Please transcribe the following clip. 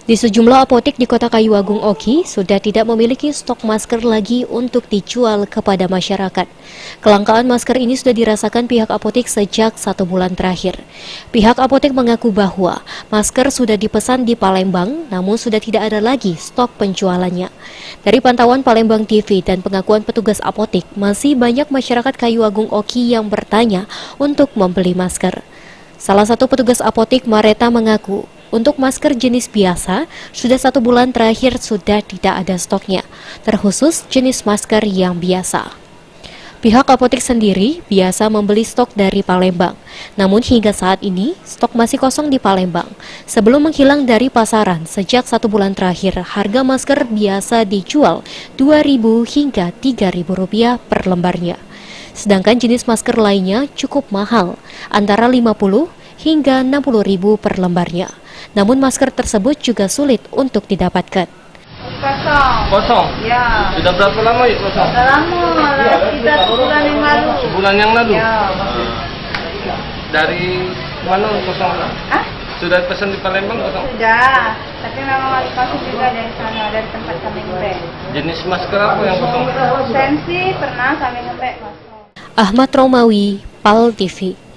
Di sejumlah apotek di Kota Kayu Agung Oki sudah tidak memiliki stok masker lagi untuk dijual kepada masyarakat. Kelangkaan masker ini sudah dirasakan pihak apotek sejak 1 bulan terakhir. Pihak apotek mengaku bahwa masker sudah dipesan di Palembang, namun sudah tidak ada lagi stok penjualannya. Dari pantauan Palembang TV dan pengakuan petugas apotek, masih banyak masyarakat Kayu Agung Oki yang bertanya untuk membeli masker. Salah satu petugas apotek Mareta mengaku, untuk masker jenis biasa, sudah 1 bulan terakhir sudah tidak ada stoknya, terkhusus jenis masker yang biasa. Pihak apotek sendiri biasa membeli stok dari Palembang, namun hingga saat ini stok masih kosong di Palembang. Sebelum menghilang dari pasaran sejak 1 bulan terakhir, harga masker biasa dijual Rp2.000 hingga Rp3.000 per lembarnya. Sedangkan jenis masker lainnya cukup mahal, antara Rp50 hingga Rp60.000 per lembarnya. Namun masker tersebut juga sulit untuk didapatkan. Kosong? Ya. Sudah berapa lama ya kosong? Sudah lama, sekitar sebulan yang lalu. Sebulan yang lalu? Ya. Dari mana kosong? Ah? Sudah pesan di Palembang kosong? Sudah, tapi memang harus masuk juga dari sana, dari tempat kami ngepek. Jenis masker apa yang kosong? Sensi pernah kami ngepek kosong. Ahmad Romawi, PAL TV.